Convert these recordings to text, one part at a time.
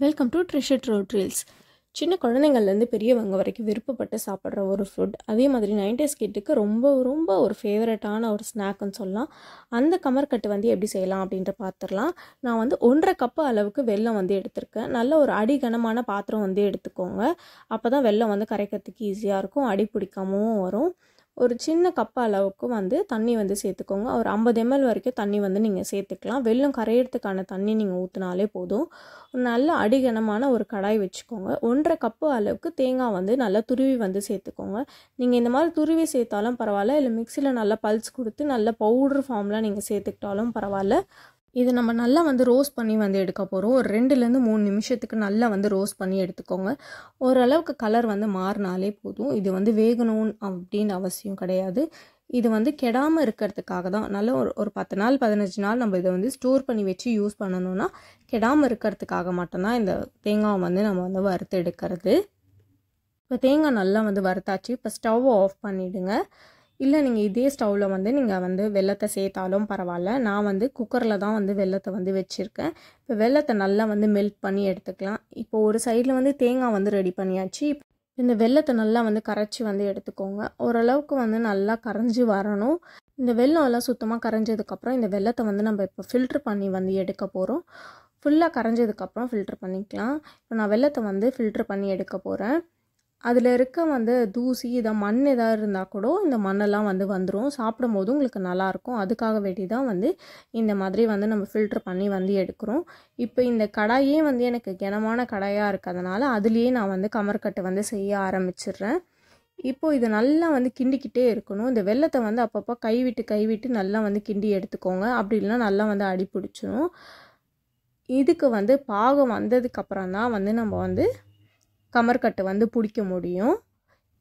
Welcome to treasure ட்ரோட் reels. சின்ன குழந்தைங்கள்லேருந்து பெரியவங்க வரைக்கும் விருப்பப்பட்டு சாப்பிட்ற ஒரு ஃபுட். அதே மாதிரி 90s கிட்டுக்கு ரொம்ப ரொம்ப ஒரு ஃபேவரட்டான ஒரு ஸ்நாக்குன்னு சொல்லலாம். அந்த கமர்கட்டு எப்படி செய்யலாம் அப்படின்ற பார்த்துடலாம். நான் 1.5 கப்பு அளவுக்கு வெல்லம் எடுத்திருக்கேன். நல்ல ஒரு அடிகனமான பாத்திரம் எடுத்துக்கோங்க. அப்போ தான் வெல்லம் கரைக்கிறதுக்கு ஈஸியாக இருக்கும், அடி பிடிக்காமவும் வரும். ஒரு சின்ன கப்பு அளவுக்கு தண்ணி சேர்த்துக்கோங்க. ஒரு 50 ml வரைக்கும் தண்ணி நீங்கள் சேர்த்துக்கலாம். வெல்லம் கரையிறதுக்கான தண்ணி நீங்கள் ஊற்றினாலே போதும். ஒரு நல்ல அடிகனமான ஒரு கடாய் வச்சுக்கோங்க. 1.5 கப்பு அளவுக்கு தேங்காய் நல்லா துருவி சேர்த்துக்கோங்க. நீங்கள் இந்த மாதிரி துருவி சேர்த்தாலும் பரவாயில்ல, இல்லை மிக்சியில் நல்லா பல்ஸ் கொடுத்து நல்ல பவுடர் ஃபார்மில் நீங்கள் சேர்த்துக்கிட்டாலும் பரவாயில்ல. இது நம்ம நல்லா ரோஸ்ட் பண்ணி எடுக்க போகிறோம். ஒரு 2லேருந்து 3 நிமிஷத்துக்கு நல்லா ரோஸ்ட் பண்ணி எடுத்துக்கோங்க. ஓரளவுக்கு கலர் மாறினாலே போதும். இது வேகணும் அப்படின்னு அவசியம் கிடையாது. இது கெடாமல் இருக்கிறதுக்காக தான். நல்ல ஒரு 10 நாள் 15 நாள் நம்ம இதை ஸ்டோர் பண்ணி வச்சு யூஸ் பண்ணணும்னா கெடாமல் இருக்கிறதுக்காக மட்டும்தான் இந்த தேங்காவை நம்ம வறுத்து எடுக்கிறது. இப்போ தேங்காய் நல்லா வறுத்தாச்சு. இப்போ ஸ்டவ் ஆஃப் பண்ணிவிடுங்க. இல்லை நீங்கள் இதே ஸ்டவ்வில் நீங்கள் வெல்லத்தை சேர்த்தாலும் பரவாயில்ல. நான் குக்கரில் தான் வெல்லத்தை வச்சுருக்கேன். இப்போ வெல்லத்தை நல்லா மெல்ட் பண்ணி எடுத்துக்கலாம். இப்போ ஒரு சைடில் தேங்காய் ரெடி பண்ணியாச்சு. இந்த வெல்லத்தை நல்லா கரைச்சி எடுத்துக்கோங்க. ஓரளவுக்கு நல்லா கரைஞ்சி வரணும். இந்த வெல்லம் எல்லாம் சுத்தமாக கரைஞ்சதுக்கப்புறம் இந்த வெல்லத்தை நம்ம இப்போ ஃபில்ட்ரு பண்ணி எடுக்க போகிறோம். ஃபுல்லாக கரைஞ்சதுக்கப்புறம் ஃபில்ட்ரு பண்ணிக்கலாம். இப்போ நான் வெல்லத்தை ஃபில்ட்ரு பண்ணி எடுக்க போகிறேன். அதில் இருக்க தூசி மண் எதாவது இருந்தால் கூட இந்த மண்ணெல்லாம் வந்துடும். சாப்பிடும் போது உங்களுக்கு நல்லாயிருக்கும். அதுக்காக வேண்டி தான் இந்த மாதிரி நம்ம ஃபில்ட்ரு பண்ணி எடுக்கிறோம். இப்போ இந்த கடாயே எனக்கு கனமான கடாயாக இருக்கிறதுனால அதுலேயே நான் கமர்கட்டு செய்ய ஆரம்பிச்சிடுறேன். இப்போது இது நல்லா கிண்டிக்கிட்டே இருக்கணும். இந்த வெல்லத்தை அப்பப்போ கைவிட்டு நல்லா கிண்டி எடுத்துக்கோங்க. அப்படி இல்லைனா நல்லா அடி பிடிச்சிடும். இதுக்கு பாகம் வந்ததுக்கப்புறம் தான் நம்ம கமர்கட்டு பிடிக்க முடியும்.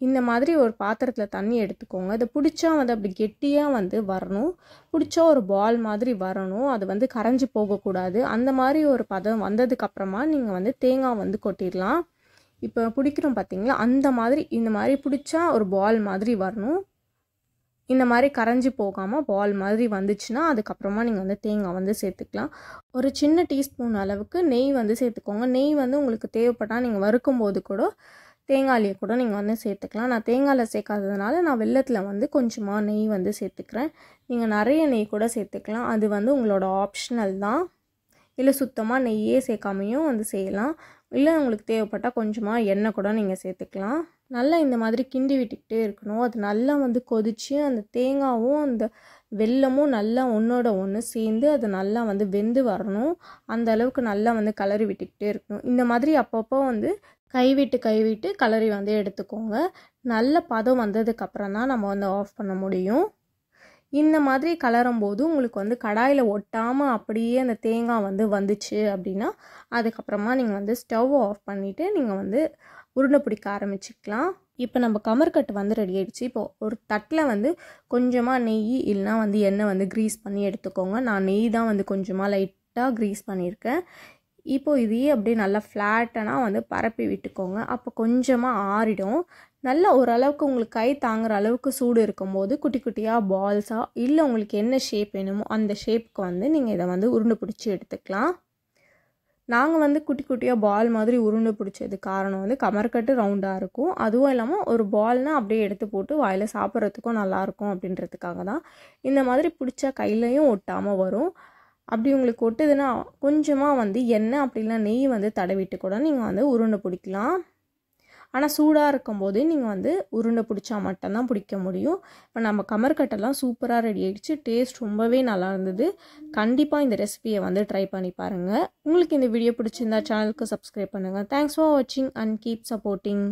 இந்த மாதிரி ஒரு பாத்திரத்தில் தண்ணி எடுத்துக்கோங்க. அதை பிடிச்சா அப்படி கெட்டியாக வரணும். பிடிச்சா ஒரு பால் மாதிரி வரணும். அது கரைஞ்சி போகக்கூடாது. அந்த மாதிரி ஒரு பதம் வந்ததுக்கப்புறமா நீங்கள் தேங்காய் கொட்டிடலாம். இப்போ பிடிக்கிறோம் பார்த்தீங்களா, அந்த மாதிரி இந்த மாதிரி பிடிச்சா ஒரு பால் மாதிரி வரணும். இந்த மாதிரி கரைஞ்சி போகாமல் பால் மாதிரி வந்துச்சுன்னா அதுக்கப்புறமா நீங்கள் தேங்காய் சேர்த்துக்கலாம். ஒரு சின்ன டீஸ்பூன் அளவுக்கு நெய் சேர்த்துக்கோங்க. நெய் உங்களுக்கு தேவைப்பட்டால் நீங்கள் வறுக்கும் போது கூட தேங்காயிலே கூட நீங்கள் சேர்த்துக்கலாம். நான் தேங்காயில் சேர்க்காததுனால நான் வெல்லத்தில் கொஞ்சமாக நெய் சேர்த்துக்கிறேன். நீங்கள் நிறைய நெய் கூட சேர்த்துக்கலாம். அது உங்களோட ஆப்ஷனல் தான். இல்லை சுத்தமாக நெய்யே சேர்க்காமையும் செய்யலாம். இல்லை உங்களுக்கு தேவைப்பட்டால் கொஞ்சமாக எண்ணெய் கூட நீங்கள் சேர்த்துக்கலாம். நல்லா இந்த மாதிரி கிண்டி விட்டுக்கிட்டே இருக்கணும். அது நல்லா கொதித்து அந்த தேங்காயும் அந்த வெல்லமும் நல்லா ஒன்றோட ஒன்று சேர்ந்து அது நல்லா வெந்து வரணும். அந்த அளவுக்கு நல்லா கலரி விட்டுக்கிட்டே இருக்கணும். இந்த மாதிரி அப்பப்போ கைவிட்டு கலரி எடுத்துக்கோங்க. நல்ல பதம் வந்ததுக்கப்புறம் தான் நம்ம ஆஃப் பண்ண முடியும். இந்த மாதிரி கலரும் போது உங்களுக்கு கடாயில் ஒட்டாமல் அப்படியே அந்த தேங்காய் வந்துச்சு அப்படின்னா அதுக்கப்புறமா நீங்கள் ஸ்டவ் ஆஃப் பண்ணிவிட்டு நீங்கள் உருண்டை பிடிக்க ஆரம்பிச்சிக்கலாம். இப்போ நம்ம கமர்கட்டு ரெடி ஆகிடுச்சு. இப்போது ஒரு தட்டில் கொஞ்சமாக நெய் இல்லைனா எண்ணெய் க்ரீஸ் பண்ணி எடுத்துக்கோங்க. நான் நெய் தான் கொஞ்சமாக லைட்டாக க்ரீஸ் பண்ணியிருக்கேன். இப்போது இதையே அப்படியே நல்லா ஃப்ளாட்டனாக பரப்பி விட்டுக்கோங்க. அப்போ கொஞ்சமாக ஆறிடும். நல்லா ஓரளவுக்கு உங்களுக்கு கை தாங்குற அளவுக்கு சூடு இருக்கும்போது குட்டி குட்டியாக பால்ஸாக இல்லை உங்களுக்கு என்ன ஷேப் வேணுமோ அந்த ஷேப்புக்கு நீங்கள் இதை உருண்டை பிடிச்சி எடுத்துக்கலாம். நாங்கள் குட்டி குட்டியாக பால் மாதிரி உருண்டை பிடிச்சது காரணம் கமர்கட்டு ரவுண்டாக இருக்கும். அதுவும் இல்லாமல் ஒரு பால்னால் அப்படியே எடுத்து போட்டு வாயில் சாப்பிட்றதுக்கும் நல்லாயிருக்கும் அப்படின்றதுக்காக தான். இந்த மாதிரி பிடிச்சா கையிலையும் ஒட்டாமல் வரும். அப்படி உங்களுக்கு ஒட்டுதுன்னா கொஞ்சமாக எண்ணெய் அப்படி இல்லை நெய் தடவிட்டு கூட நீங்கள் உருண்டை பிடிக்கலாம். ஆனால் சூடாக இருக்கும்போது நீங்கள் உருண்டை பிடிச்சா மட்டும்தான் பிடிக்க முடியும். இப்போ நம்ம கமர்கட்டெல்லாம் சூப்பராக ரெடி ஆகிடுச்சு. டேஸ்ட் ரொம்பவே நல்லா இருந்தது. கண்டிப்பாக இந்த ரெசிபியை ட்ரை பண்ணி பாருங்கள். உங்களுக்கு இந்த வீடியோ பிடிச்சிருந்தா சேனலுக்கு சப்ஸ்கிரைப் பண்ணுங்கள். தேங்க்ஸ் ஃபார் வாட்சிங் அண்ட் கீப் சப்போர்ட்டிங்.